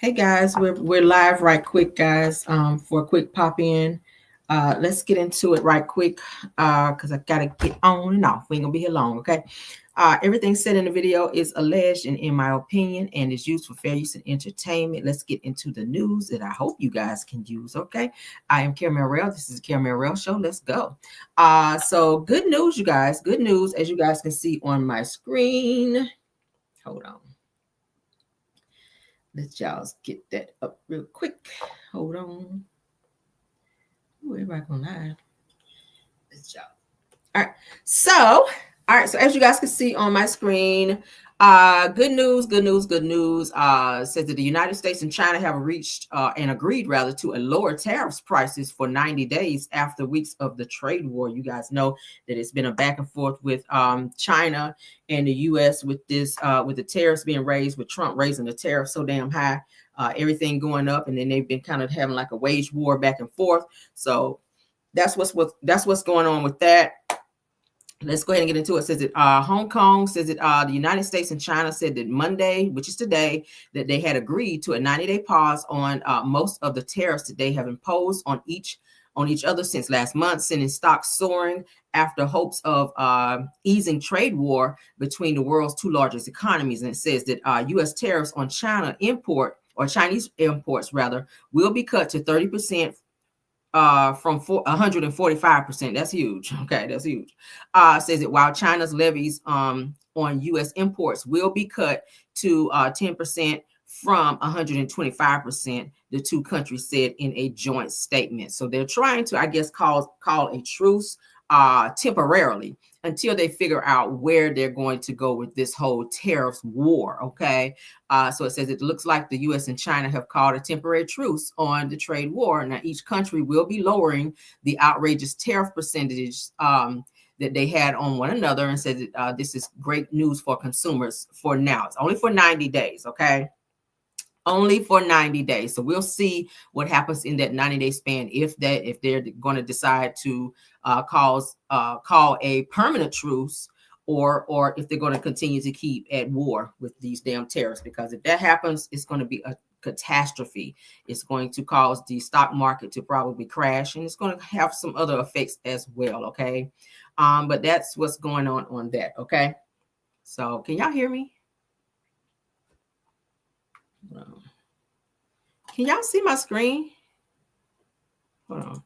Hey guys, we're live right quick, guys. For a quick pop in. Let's get into it right quick. Because I gotta get on and off. We ain't gonna be here long, okay? Everything said in the video is alleged and in my opinion, and is used for fair use and entertainment. Let's get into the news that I hope you guys can use, okay? I am Caramel Rail. This is the Caramel Rail Show. Let's go. So good news, you guys. Good news, as you guys can see on my screen. Hold on. Let's y'all get that up real quick. Hold on. Ooh, everybody going live. Let's y'all. All right. So as you guys can see on my screen, good news, good news, good news. Says that the United States and China have reached and agreed rather to a lower tariffs prices for 90 days after weeks of the trade war. You guys know that it's been a back and forth with China and the US with this with the tariffs being raised, with Trump raising the tariffs so damn high, everything going up, and then they've been kind of having like a wage war back and forth. So that's what's going on with that. Let's go ahead and get into it. It says that Hong Kong says that the United States and China said that Monday, which is today, that they had agreed to a 90-day pause on most of the tariffs that they have imposed on each other since last month, sending stocks soaring after hopes of easing trade war between the world's two largest economies. And it says that U.S. tariffs on China import, or Chinese imports rather, will be cut to 30% from 145%. That's huge. Okay, that's huge. Says that while China's levies on U.S. imports will be cut to 10% from 125%, the two countries said in a joint statement. So they're trying to, I guess, call a truce temporarily until they figure out where they're going to go with this whole tariffs war. Okay. So it says it looks like the U.S. and China have called a temporary truce on the trade war. Now, each country will be lowering the outrageous tariff percentage that they had on one another, and said that this is great news for consumers for now. It's only for 90 days. Okay. Only for 90 days. So we'll see what happens in that 90-day span if they're going to decide to call a permanent truce, or if they're going to continue to keep at war with these damn tariffs. Because if that happens, it's going to be a catastrophe. It's going to cause the stock market to probably crash, and it's going to have some other effects as well. Okay. But that's what's going on that. Okay. So can y'all hear me? Can y'all see my screen? Hold on.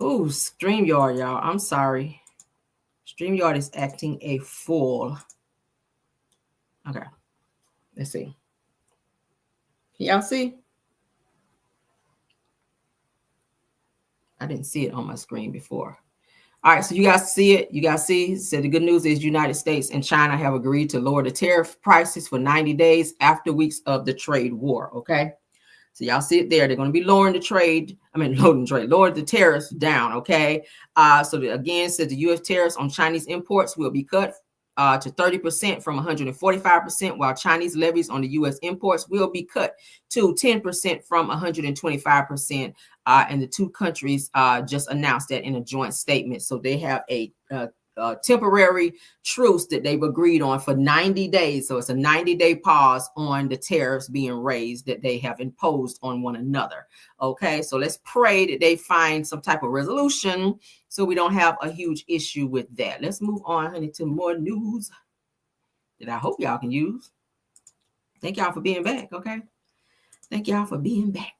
Oh, StreamYard, y'all. I'm sorry. StreamYard is acting a fool. Okay. Let's see. Can y'all see? I didn't see it on my screen before. All right, so you guys see it. You guys see. So the good news is United States and China have agreed to lower the tariff prices for 90 days after weeks of the trade war. Okay. So y'all see it there. They're going to be lowering the tariffs down. Okay. Again, said the U.S. tariffs on Chinese imports will be cut to 30% from 145%, while Chinese levies on the U.S. imports will be cut to 10% from 125%. And the two countries just announced that in a joint statement. So they have a temporary truce that they've agreed on for 90 days. So it's a 90-day pause on the tariffs being raised that they have imposed on one another. Okay, so let's pray that they find some type of resolution so we don't have a huge issue with that. Let's move on, honey, to more news that I hope y'all can use. Thank y'all for being back. Okay, thank y'all for being back.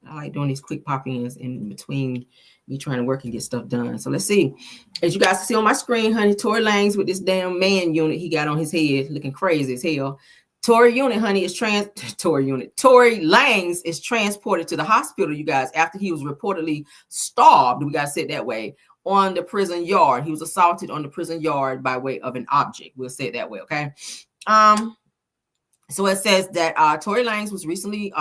I like doing these quick pop-ins in between me trying to work and get stuff done. So let's see. As you guys can see on my screen, honey, Tory Lanez with this damn man unit he got on his head looking crazy as hell. Tory Lanez is transported to the hospital, you guys, after he was reportedly starved. We got to say it that way. On the prison yard. He was assaulted on the prison yard by way of an object. We'll say it that way, okay? So it says that Tory Lanez was recently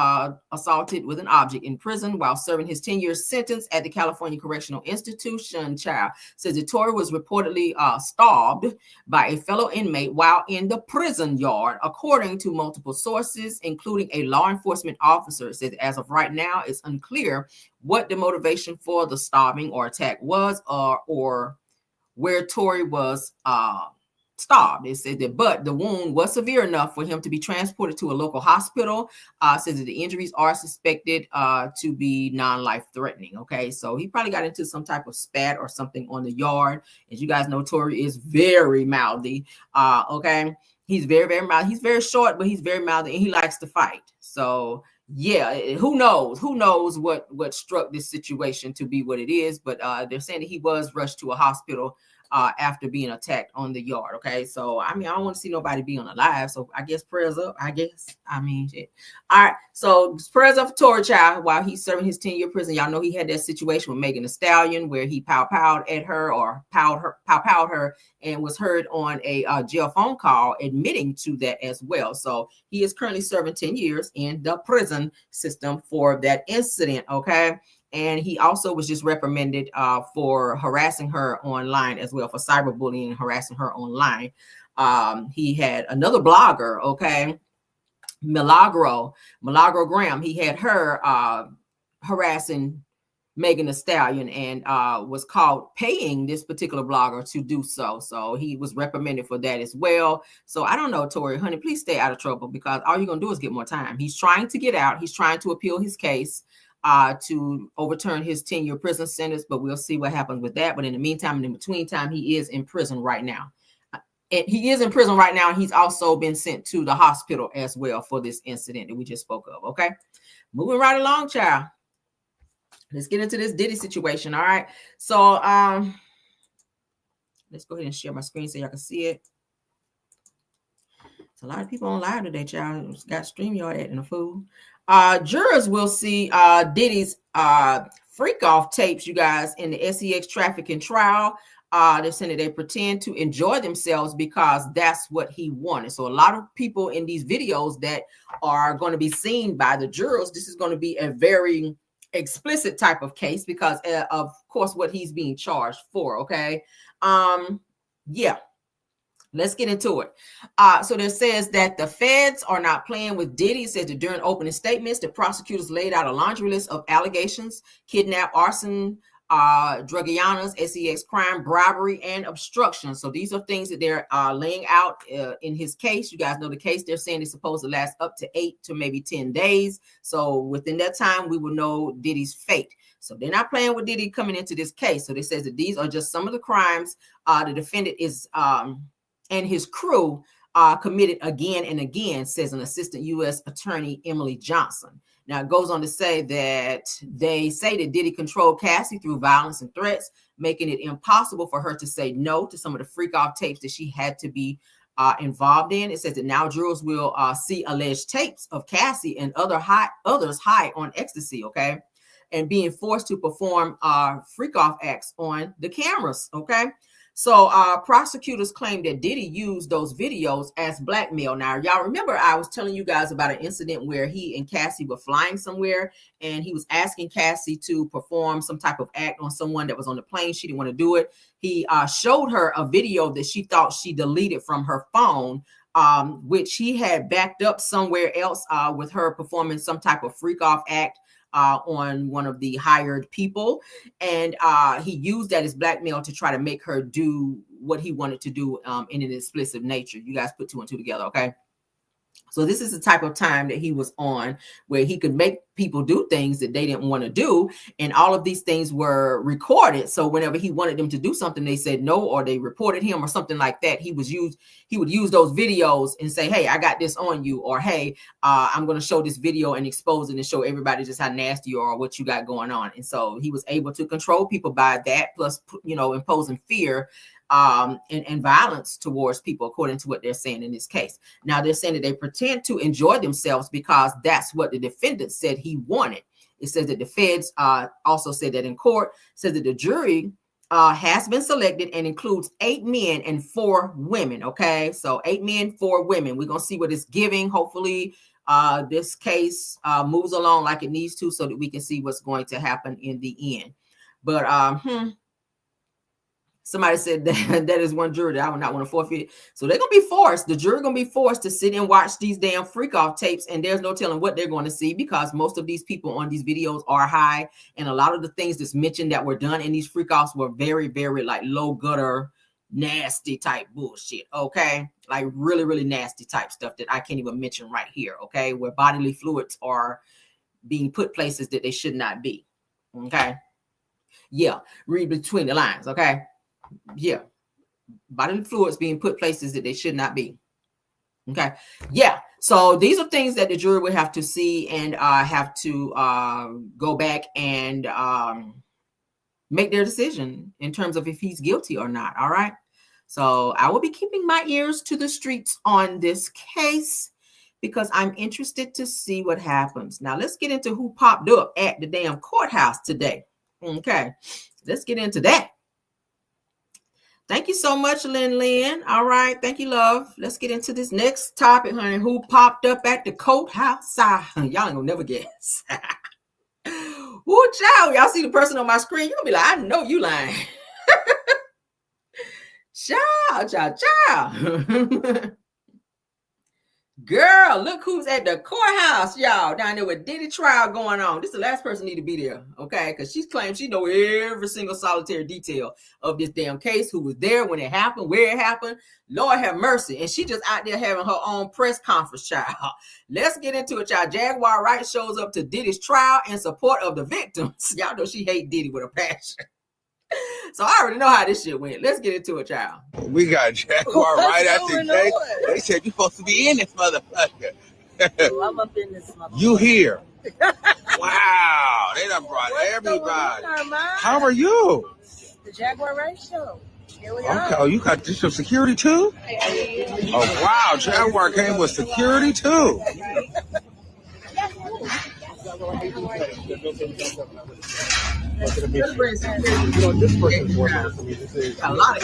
assaulted with an object in prison while serving his 10-year sentence at the California Correctional Institution. Child says that Tory was reportedly starved by a fellow inmate while in the prison yard, according to multiple sources, including a law enforcement officer. It says as of right now, it's unclear what the motivation for the starving or attack was, or where Tory was starved. It said that, but the wound was severe enough for him to be transported to a local hospital. Says that the injuries are suspected to be non-life threatening. Okay, so he probably got into some type of spat or something on the yard. As you guys know, Tory is very mouthy. Okay, he's very, very mild. He's very short, but he's very mouthy, and he likes to fight. So yeah, who knows? Who knows what struck this situation to be what it is? But they're saying that he was rushed to a hospital after being attacked on the yard. Okay, so I mean, I don't want to see nobody be unalive. So I guess prayers up. I guess. I mean, shit. All right. So prayers up for Tory Child while he's serving his 10-year prison. Y'all know he had that situation with Megan Thee Stallion where he pow-powed at her or pow-powed her and was heard on a jail phone call admitting to that as well. So he is currently serving 10 years in the prison system for that incident. Okay. And he also was just reprimanded for harassing her online as well, for cyberbullying and harassing her online. He had another blogger, okay, Milagro Graham. He had her harassing Megan Thee Stallion and was caught paying this particular blogger to do so. So he was reprimanded for that as well. So I don't know, Tory, honey, please stay out of trouble because all you're going to do is get more time. He's trying to get out. He's trying to appeal his case to overturn his 10-year prison sentence, but we'll see what happens with that. But in the meantime, and in between time, he is in prison right now. And he is in prison right now. And he's also been sent to the hospital as well for this incident that we just spoke of. Okay. Moving right along, child. Let's get into this Diddy situation. All right. So let's go ahead and share my screen so y'all can see it. It's a lot of people on live today, child. Got StreamYard acting a fool. Jurors will see Diddy's freak-off tapes, you guys, in the SEX trafficking trial. They're saying that they pretend to enjoy themselves because that's what he wanted. So a lot of people in these videos that are going to be seen by the jurors, this is going to be a very explicit type of case because of course what he's being charged for. Okay. Yeah. Let's get into it. So there says that the feds are not playing with Diddy. It says that during opening statements, the prosecutors laid out a laundry list of allegations: kidnap, arson, drugianas, SEX crime, bribery, and obstruction. So these are things that they're laying out in his case. You guys know the case. They're saying it's supposed to last up to 8 to maybe 10 days. So within that time, we will know Diddy's fate. So they're not playing with Diddy coming into this case. So they says that these are just some of the crimes the defendant is and his crew committed again and again, says an assistant U.S. attorney, Emily Johnson. Now, it goes on to say that they say that Diddy controlled Cassie through violence and threats, making it impossible for her to say no to some of the freak-off tapes that she had to be involved in. It says that now jurors will see alleged tapes of Cassie and others high on ecstasy, okay, and being forced to perform freak-off acts on the cameras, okay? So prosecutors claim that Diddy used those videos as blackmail. Now, y'all remember I was telling you guys about an incident where he and Cassie were flying somewhere and he was asking Cassie to perform some type of act on someone that was on the plane. She didn't want to do it. He showed her a video that she thought she deleted from her phone, which he had backed up somewhere else with her performing some type of freak-off act on one of the hired people, and he used that as blackmail to try to make her do what he wanted to do in an explicit nature. You guys put 2 and 2 together, okay? So this is the type of time that he was on where he could make people do things that they didn't want to do. And all of these things were recorded. So whenever he wanted them to do something, they said no, or they reported him or something like that. He would use those videos and say, hey, I got this on you. Or, hey, I'm going to show this video and expose it and show everybody just how nasty you are or what you got going on. And so he was able to control people by that, plus, imposing fear and violence towards people, according to what they're saying in this case. Now, they're saying that they pretend to enjoy themselves because that's what the defendant said he wanted. It says that the feds also said that in court, says that the jury has been selected and includes 8 men and 4 women. Okay, so 8 men, 4 women. We're going to see what it's giving. Hopefully, this case moves along like it needs to so that we can see what's going to happen in the end. But somebody said that is one jury that I would not want to forfeit. So they're going to be forced. The jury going to be forced to sit and watch these damn freak-off tapes, and there's no telling what they're going to see because most of these people on these videos are high, and a lot of the things that's mentioned that were done in these freak-offs were very, very like low gutter, nasty type bullshit, okay? Like really, really nasty type stuff that I can't even mention right here, okay? Where bodily fluids are being put places that they should not be, okay? Yeah, read between the lines, okay? Yeah, bodily fluids being put places that they should not be, okay? Yeah, so these are things that the jury will have to see and have to go back and make their decision in terms of if he's guilty or not, all right? So I will be keeping my ears to the streets on this case because I'm interested to see what happens. Now, let's get into who popped up at the damn courthouse today. Okay, let's get into that. Thank you so much, Lynn. All right, thank you, love. Let's get into this next topic, honey. Who popped up at the courthouse? Y'all ain't gonna never guess. Woo, child. Y'all see the person on my screen, you're gonna be like, I know you lying. Child. Girl, look who's at the courthouse, y'all, down there with Diddy trial going on. This is the last person need to be there, okay? Because she claims she know every single solitary detail of this damn case, who was there when it happened, where it happened. Lord have mercy. And she just out there having her own press conference, child. Let's get into it, y'all. Jaguar Wright shows up to Diddy's trial in support of the victims. Y'all know she hate Diddy with a passion. So I already know how this shit went. Let's get into it, child. We got Jaguar right at the gate. They said you're supposed to be in this motherfucker. I'm up in this motherfucker. You here? Wow, they done brought everybody. How are you? The Jaguar Wright show. Here we are. Oh, you got this security too? Oh wow, Jaguar came with security too. A lot of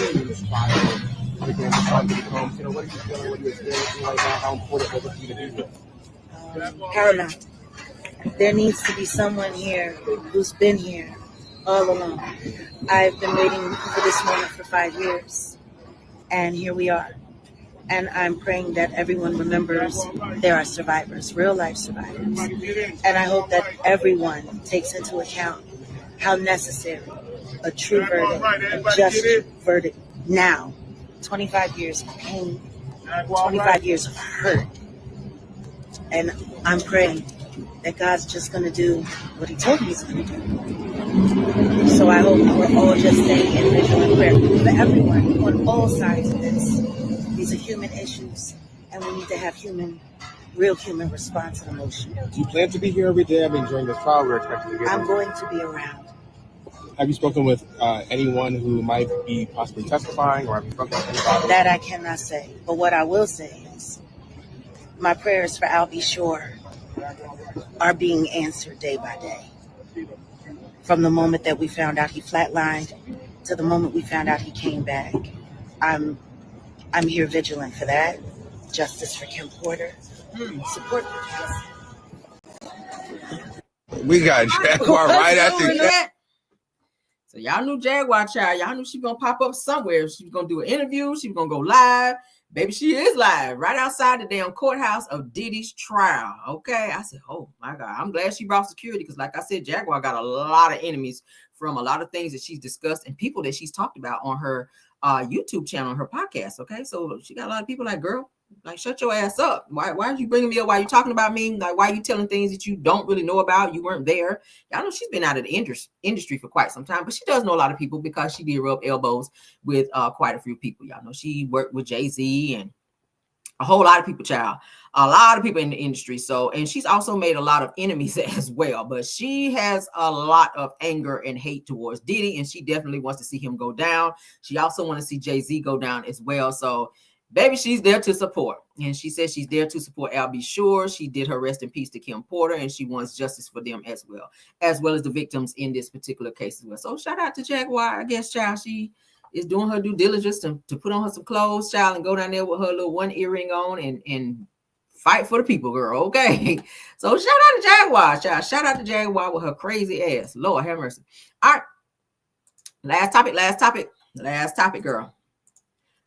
paramount. There needs to be someone here who's been here all along. I've been waiting for this moment for 5 years, and here we are. And I'm praying that everyone remembers there are survivors, real life survivors. And I hope that everyone takes into account how necessary a true verdict, a just verdict now. 25 years of pain, 25 years of hurt. And I'm praying that God's just going to do what he told me he's going to do. So I hope we're all just staying in vigilant prayer for everyone on all sides of this. These are human issues, and we need to have real human response and emotion. Do you plan to be here every day? I mean, during the trial, we're expected to get I'm going to be around. Have you spoken with anyone who might be possibly testifying, or have you spoken with anybody? That I cannot say. But what I will say is my prayers for Al B. Shore are being answered day by day. From the moment that we found out he flatlined to the moment we found out he came back. I'm here vigilant for that. Justice for Kim Porter. Support for Kim. We got Jaguar right at the gate. So y'all knew Jaguar, child. Y'all knew she was going to pop up somewhere. She was going to do an interview. She was going to go live. Baby, she is live right outside the damn courthouse of Diddy's trial. Okay. I said, oh my God. I'm glad she brought security because like I said, Jaguar got a lot of enemies from a lot of things that she's discussed and people that she's talked about on her YouTube channel, her podcast. Okay. So she got a lot of people like, girl, like, shut your ass up. Why are you bringing me up? Why are you talking about me? Like, why are you telling things that you don't really know about? You weren't there. Y'all know she's been out of the industry for quite some time, but she does know a lot of people because she did rub elbows with quite a few people. Y'all know she worked with Jay-Z and a whole lot of people, child. A lot of people in the industry. So, and she's also made a lot of enemies as well, but she has a lot of anger and hate towards Diddy, and she definitely wants to see him go down. She also wants to see Jay-Z go down as well. So, baby, she's there to support. And she says she's there to support Al B. Shore. She did her rest in peace to Kim Porter, and she wants justice for them as well as the victims in this particular case as well. So shout out to Jaguar. I guess, child, she is doing her due diligence to put on her some clothes, child, and go down there with her little one earring on and fight for the people, girl. Okay. So shout out to Jaguar, child. Shout out to Jaguar with her crazy ass. Lord have mercy. All right. Last topic, girl.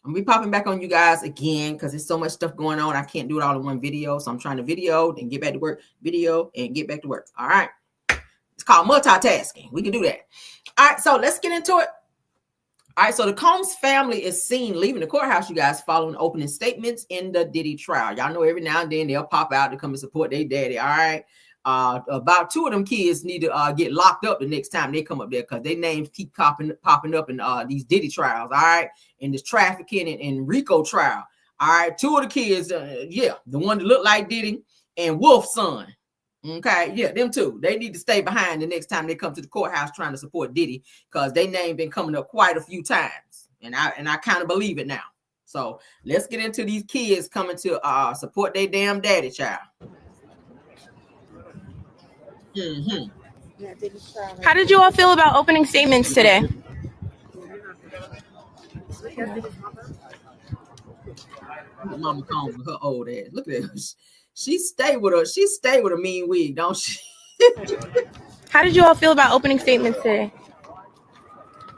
I'm gonna be popping back on you guys again because there's so much stuff going on. I can't do it all in one video. So I'm trying to video and get back to work, video and get back to work. All right. It's called multitasking. We can do that. All right. So let's get into it. All right, so the Combs family is seen leaving the courthouse, you guys, following opening statements in the Diddy trial. Y'all know every now and then they'll pop out to come and support their daddy. All right. About 2 of them kids need to get locked up the next time they come up there because their names keep popping up in these Diddy trials. All right. In this trafficking and RICO trial. All right. 2 of the kids, the one that looked like Diddy and Wolf's son. Okay, yeah, them 2. They need to stay behind the next time they come to the courthouse trying to support Diddy because their name been coming up quite a few times, and I kind of believe it now. So let's get into these kids coming to support their damn daddy, child. How did you all feel about opening statements today? Mama Combs with her old ass. Look at her. She stay with a mean wig, don't she? How did you all feel about opening statements today?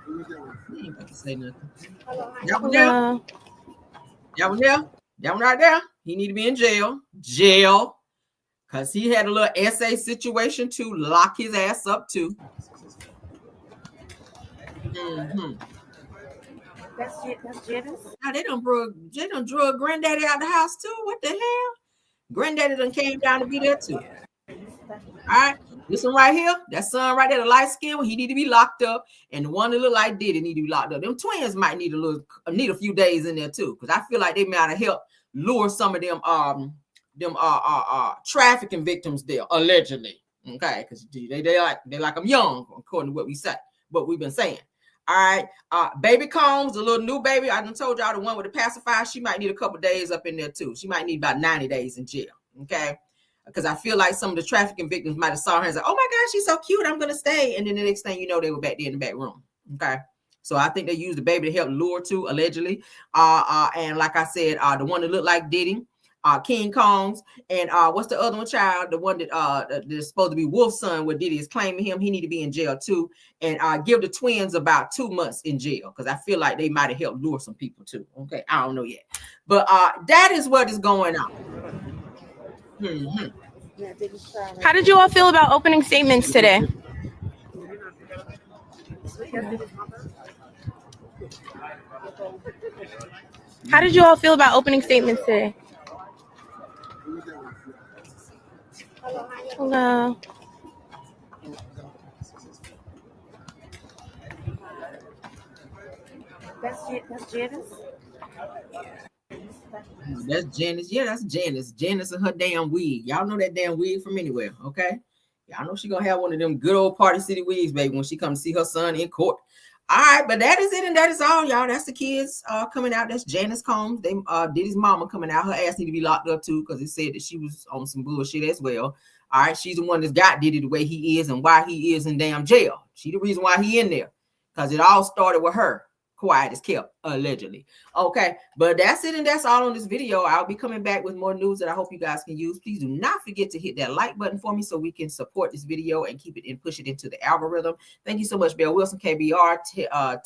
I ain't about to say nothing. That one there? That one there? That one right there? He need to be in jail. Jail. Because he had a little essay situation to lock his ass up too. That's Janice. Now they done drug granddaddy out the house too. What the hell? Granddaddy done came down to be there too. All right, this one right here, that son right there, the light skin one, he need to be locked up, and the one that look like Diddy need to be locked up. Them twins might need a few days in there too, because I feel like they might have helped lure some of them trafficking victims there allegedly. Okay, because they like them young according to what we've been saying. All right, baby Combs, the little new baby. I done told y'all the one with the pacifier. She might need a couple days up in there too. She might need about 90 days in jail. Okay, because I feel like some of the trafficking victims might have saw her and said, "Oh my gosh, she's so cute. I'm gonna stay." And then the next thing you know, they were back there in the back room. Okay, so I think they used the baby to help lure too, allegedly. And like I said, the one that looked like Diddy. King Combs, and what's the other one, child? The one that's supposed to be Wolf's son, where Diddy is claiming him. He need to be in jail too, and give the twins about 2 months in jail because I feel like they might have helped lure some people too. Okay, I don't know yet, but that is what is going on. How did you all feel about opening statements today? How did you all feel about opening statements today? Hello. That's Janice. That's Janice. Yeah, that's Janice. Janice and her damn wig. Y'all know that damn wig from anywhere, okay? Y'all know she gonna have one of them good old Party City wigs, baby, when she comes to see her son in court. All right, but that is it, and that is all, y'all. That's the kids coming out. That's Janice Combs. They Diddy's mama coming out. Her ass need to be locked up too, because it said that she was on some bullshit as well. All right, she's the one that's got Diddy the way he is and why he is in damn jail. She the reason why he in there, because it all started with her. Quiet as kept, allegedly. Okay, but that's it, and that's all on this video. I'll be coming back with more news that I hope you guys can use. Please do not forget to hit that like button for me so we can support this video and keep it and push it into the algorithm. Thank you so much, Belle Wilson, KBR,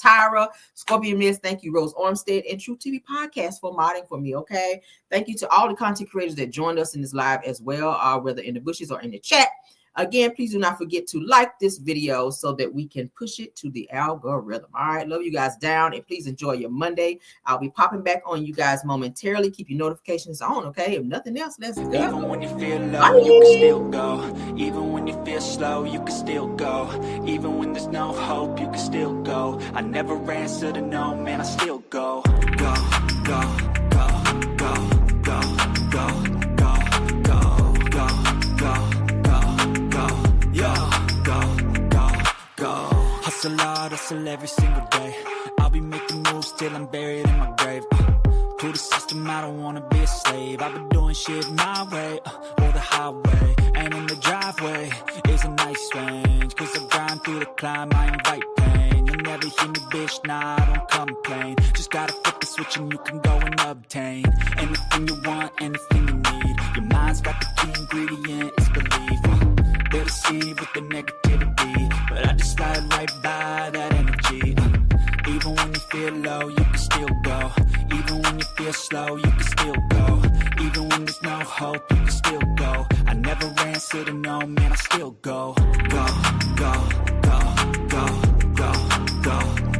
Tyra, Scorpion Miss. Thank you, Rose Armstead, and True TV Podcast for modding for me. Okay, thank you to all the content creators that joined us in this live as well, whether in the bushes or in the chat. Again, please do not forget to like this video so that we can push it to the algorithm. All right, love you guys down, and please enjoy your Monday. I'll be popping back on you guys momentarily. Keep your notifications on, okay? If nothing else, let's go. Even when you feel low, you can still go. Even when you feel slow, you can still go. Even when there's no hope, you can still go. I never answer to no, man, I still go. Go, go, go, go, go, go. Hustle hard, hustle every single day. I'll be making moves till I'm buried in my grave. To the system, I don't wanna be a slave. I've been doing shit my way, or the highway. And in the driveway is a nice range. Cause I grind through the climb, I invite pain. You'll never hear me, bitch, nah, I don't complain. Just gotta flip the switch and you can go and obtain anything you want, anything you need. Your mind's got the key ingredient, it's belief. They'll deceive with the negativity, but I just slide right by that energy. Even when you feel low, you can still go. Even when you feel slow, you can still go. Even when there's no hope, you can still go. I never answer to no, man, I still go. Go, go, go, go, go, go.